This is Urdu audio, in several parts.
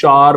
4,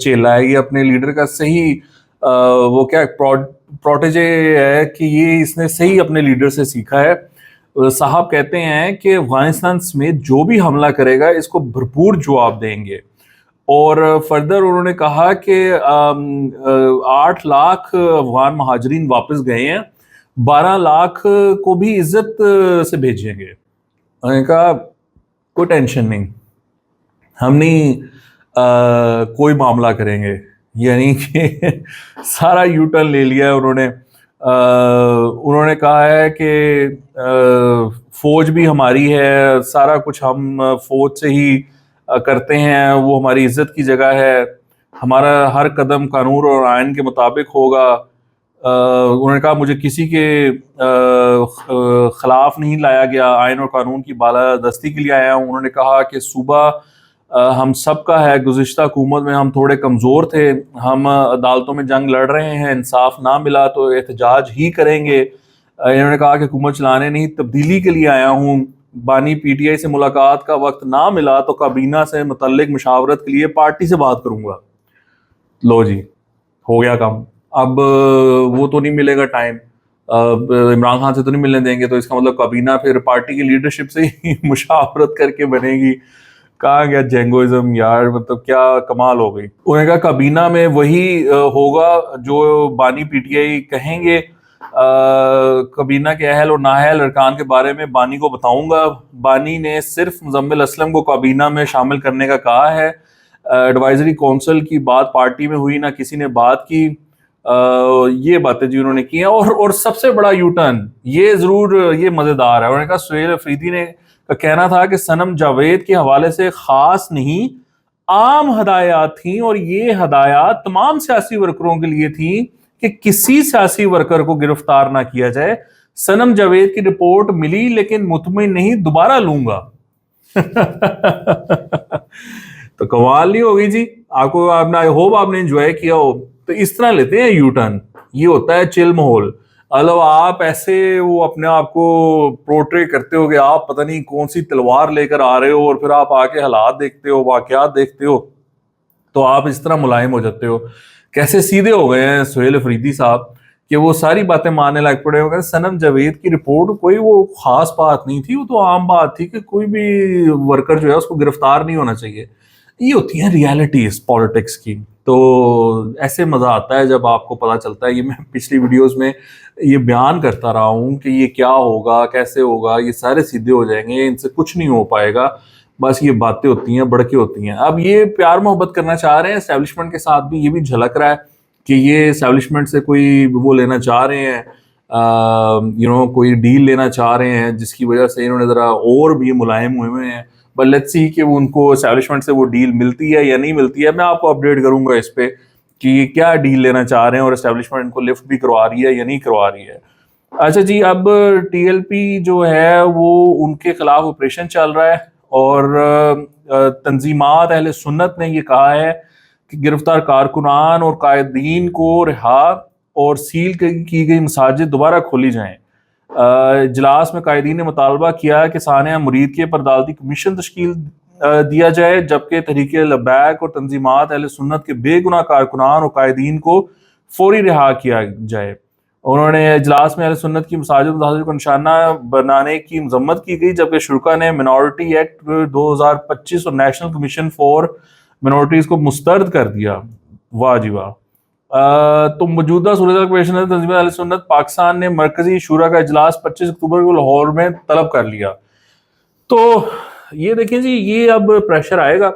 چیلا ہے, یہ اپنے لیڈر کا صحیح وہ کیا پروٹیجے ہے کہ یہ اس نے صحیح اپنے لیڈر سے سیکھا ہے. صاحب کہتے ہیں کہ افغانستان سمیت جو بھی حملہ کرے گا اس کو بھرپور جواب دیں گے. اور فردر انہوں نے کہا کہ 8 لاکھ افغان مہاجرین واپس گئے ہیں, 12 لاکھ کو بھی عزت سے بھیجیں گے. انہوں نے کہا کوئی ٹینشن نہیں, ہم نہیں کوئی معاملہ کریں گے. یعنی کہ سارا یو ٹرن لے لیا ہے انہوں نے. انہوں نے کہا ہے کہ فوج بھی ہماری ہے, سارا کچھ ہم فوج سے ہی کرتے ہیں, وہ ہماری عزت کی جگہ ہے, ہمارا ہر قدم قانون اور آئین کے مطابق ہوگا. انہوں نے کہا مجھے کسی کے خلاف نہیں لایا گیا, آئین اور قانون کی بالادستی کے لیے آیا ہوں. انہوں نے کہا کہ صوبہ ہم سب کا ہے, گزشتہ حکومت میں ہم تھوڑے کمزور تھے, ہم عدالتوں میں جنگ لڑ رہے ہیں, انصاف نہ ملا تو احتجاج ہی کریں گے. انہوں نے کہا کہ حکومت چلانے نہیں تبدیلی کے لیے آیا ہوں, بانی پی ٹی آئی سے ملاقات کا وقت نہ ملا تو کابینہ سے متعلق مشاورت کے لیے پارٹی سے بات کروں گا. لو جی ہو گیا کام. اب وہ تو نہیں ملے گا ٹائم, عمران خان سے تو نہیں ملنے دیں گے, تو اس کا مطلب کابینہ پھر پارٹی کی لیڈرشپ سے ہی مشاورت کر کے بنے گی. کہاں گیا جینگوازم یار, مطلب کیا کمال ہو گئی. انہوں نے کہا کابینہ میں وہی ہوگا جو بانی پی ٹی آئی کہیں گے. کابینہ کے اہل اور نااہل ارکان کے بارے میں بانی کو بتاؤں گا. بانی نے صرف مزمل اسلم کو کابینہ میں شامل کرنے کا کہا ہے. ایڈوائزری کونسل کی بات پارٹی میں ہوئی, نہ کسی نے بات کی. یہ باتیں جی انہوں نے کی ہیں. اور سب سے بڑا یو ٹرن یہ ضرور یہ مزیدار ہے. انہوں نے کہا سہیل افریدی نے کا کہنا تھا کہ صنم جاوید کے حوالے سے خاص نہیں عام ہدایات تھیں, اور یہ ہدایات تمام سیاسی ورکروں کے لیے تھیں کہ کسی سیاسی ورکر کو گرفتار نہ کیا جائے. صنم جاوید کی رپورٹ ملی لیکن مطمئن نہیں, دوبارہ لوں گا. تو کمال نہیں ہوگی جی. آپ کو آئی ہوپ آپ نے انجوائے کیا ہو. تو اس طرح لیتے ہیں یو ٹرن, یہ ہوتا ہے چل ماحول. الو آپ ایسے وہ اپنے آپ کو پروٹرے کرتے ہو کہ آپ پتہ نہیں کون سی تلوار لے کر آ رہے ہو, اور پھر آپ آ کے حالات دیکھتے ہو, واقعات دیکھتے ہو, تو آپ اس طرح ملائم ہو جاتے ہو. کیسے سیدھے ہو گئے ہیں سہیل افریدی صاحب کہ وہ ساری باتیں ماننے لگ پڑے ہو گئے. صنم جاوید کی رپورٹ کوئی وہ خاص بات نہیں تھی, وہ تو عام بات تھی کہ کوئی بھی ورکر جو ہے اس کو گرفتار نہیں ہونا چاہیے. یہ ہوتی ہیں ریالٹیز پالیٹکس کی. تو ایسے مزہ آتا ہے جب آپ کو پتہ چلتا ہے. یہ میں پچھلی ویڈیوز میں یہ بیان کرتا رہا ہوں کہ یہ کیا ہوگا, کیسے ہوگا, یہ سارے سیدھے ہو جائیں گے, ان سے کچھ نہیں ہو پائے گا. بس یہ باتیں ہوتی ہیں, بڑکیں ہوتی ہیں. اب یہ پیار محبت کرنا چاہ رہے ہیں اسٹیبلشمنٹ کے ساتھ بھی, یہ بھی جھلک رہا ہے کہ یہ اسٹیبلشمنٹ سے کوئی وہ لینا چاہ رہے ہیں, کوئی ڈیل لینا چاہ رہے ہیں, جس کی وجہ سے انہوں نے ذرا اور بھی ملائم ہوئے ہیں. بٹ لیٹس سی کہ ان کو اسٹیبلشمنٹ سے وہ ڈیل ملتی ہے یا نہیں ملتی ہے. میں آپ کو اپڈیٹ کروں گا اس پہ کہ یہ کیا ڈیل لینا چاہ رہے ہیں, اور اسٹیبلشمنٹ ان کو لفٹ بھی کروا رہی ہے یا نہیں کروا رہی ہے. اچھا جی, اب ٹی ایل پی جو ہے وہ ان کے خلاف آپریشن چل رہا ہے, اور تنظیمات اہل سنت نے یہ کہا ہے کہ گرفتار کارکنان اور قائدین کو رہا اور سیل کی گئی مساجد دوبارہ کھولی جائیں. اجلاس میں قائدین نے مطالبہ کیا کہ سانحہ مرید کے پر عدالتی کمیشن تشکیل دیا جائے, جبکہ تحریک لبیک اور تنظیمات اہل سنت کے بے گناہ کارکنان اور قائدین کو فوری رہا کیا جائے. انہوں نے اجلاس میں اہل سنت کی مساجد مساجد کو نشانہ بنانے کی مذمت کی گئی, جبکہ شرکا نے منورٹی ایکٹ 2025 اور نیشنل کمیشن فار منورٹیز کو مسترد کر دیا. واہ جی واہ. تو موجودہ صورتحال کو پیش نظر تنظیم اہل سنت پاکستان نے مرکزی شورا کا اجلاس 25 اکتوبر کو لاہور میں طلب کر لیا. تو یہ دیکھیں جی, یہ اب پریشر آئے گا.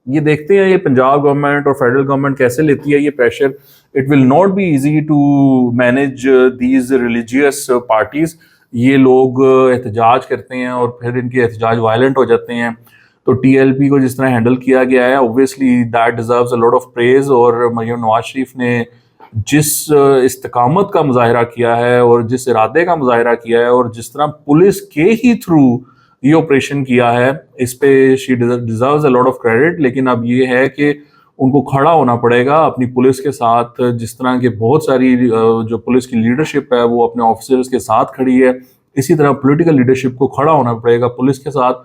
یہ دیکھتے ہیں یہ پنجاب گورنمنٹ اور فیڈرل گورنمنٹ کیسے لیتی ہے یہ pressure. It will not be easy to manage these religious parties. یہ لوگ احتجاج کرتے ہیں اور پھر ان کے احتجاج وائلنٹ ہو جاتے ہیں. تو ٹی ایل پی کو جس طرح ہینڈل کیا گیا ہے, obviously that deserves a lot of praise. اور مریم نواز شریف نے جس استقامت کا مظاہرہ کیا ہے اور جس ارادے کا مظاہرہ کیا ہے اور جس طرح پولیس کے ہی تھرو یہ آپریشن کیا ہے, اس پہ she deserves a lot of credit. لیکن اب یہ ہے کہ ان کو کھڑا ہونا پڑے گا اپنی پولیس کے ساتھ, جس طرح کہ بہت ساری جو پولیس کی لیڈرشپ ہے وہ اپنے آفیسرز کے ساتھ کھڑی ہے, اسی طرح پولیٹیکل لیڈرشپ کو کھڑا ہونا پڑے گا پولیس کے ساتھ.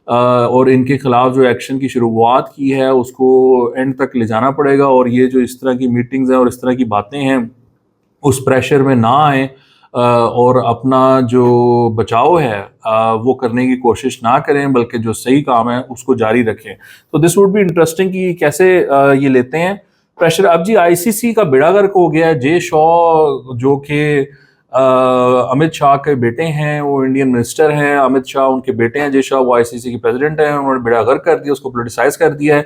اور ان کے خلاف جو ایکشن کی شروعات کی ہے اس کو اینڈ تک لے جانا پڑے گا، اور یہ جو اس طرح کی میٹنگز ہیں اور اس طرح کی باتیں ہیں اس پریشر میں نہ آئیں اور اپنا جو بچاؤ ہے وہ کرنے کی کوشش نہ کریں، بلکہ جو صحیح کام ہے اس کو جاری رکھیں. تو دس وڈ بی انٹرسٹنگ کہ کیسے یہ لیتے ہیں پریشر. اب جی آئی سی سی کا بیڑا غرق ہو گیا. جے شاہ جو کہ امت شاہ کے بیٹے ہیں، وہ انڈین منسٹر ہیں، امت شاہ ان کے بیٹے ہیں، جے شاہ وہ آئی سی سی کے پریزیڈنٹ ہیں، انہوں نے بیڑا غرق کر دیا، اس کو پولیٹیسائز کر دیا ہے.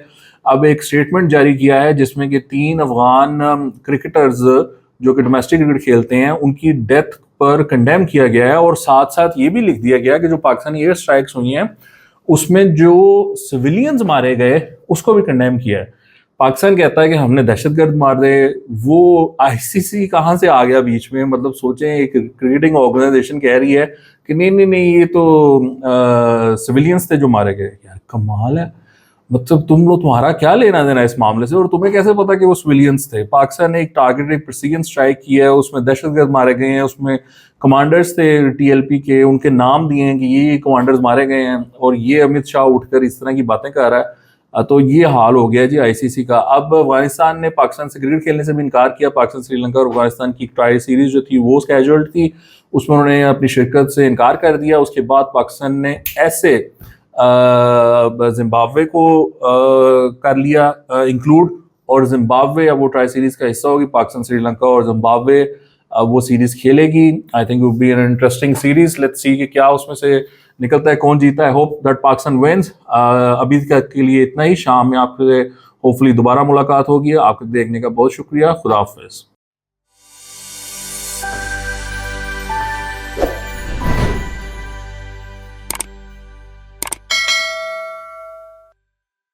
اب ایک سٹیٹمنٹ جاری کیا ہے جس میں کہ 3 افغان کرکٹرز جو کہ ڈومیسٹک کرکٹ کھیلتے ہیں ان کی ڈیتھ پر کنڈیم کیا گیا ہے، اور ساتھ ساتھ یہ بھی لکھ دیا گیا کہ جو پاکستانی ایئر اسٹرائکس ہوئی ہیں اس میں جو سویلینز مارے گئے اس کو بھی کنڈیم کیا ہے. پاکستان کہتا ہے کہ ہم نے دہشت گرد مار دے. وہ آئی سی سی کہاں سے آ گیا بیچ میں؟ مطلب سوچیں ایک کرکٹنگ آرگنائزیشن کہہ رہی ہے کہ نہیں نہیں نہیں یہ تو سویلینز تھے جو مارے گئے. یار کمال ہے. مطلب تمہارا کیا لینا دینا اس معاملے سے، اور تمہیں کیسے پتا کہ وہ سویلینز تھے؟ پاکستان نے ایک ٹارگیٹڈ پریسیجن اسٹرائک کی ہے، اس میں دہشت گرد مارے گئے ہیں، اس میں کمانڈرز تھے ٹی ایل پی کے، ان کے نام دیے ہیں کہ یہ کمانڈرز مارے گئے ہیں، اور یہ امت شاہ اٹھ کر اس طرح کی باتیں کر رہا ہے. تو یہ حال ہو گیا جی آئی سی سی کا. اب افغانستان نے پاکستان سے کرکٹ کھیلنے سے بھی انکار کیا. پاکستان سری لنکا اور افغانستان کی ٹرائی سیریز جو تھی وہ کیجول تھی، اس میں انہوں نے اپنی شرکت سے انکار کر دیا. اس کے بعد پاکستان نے ایسے زمبابوے کو کر لیا انکلوڈ، اور زمبابوے اب وہ ٹرائی سیریز کا حصہ ہوگی. پاکستان سری لنکا اور زمبابوے اب وہ سیریز کھیلے گی. I think would be an interesting series. Let's see کہ کیا اس میں سے نکلتا ہے، کون جیتا ہے. Hope that Pakistan wins. ابھی کے لیے اتنا ہی. شام میں آپ سے ہوپ فلی دوبارہ ملاقات ہوگی. آپ کو دیکھنے کا بہت شکریہ. خدا حافظ.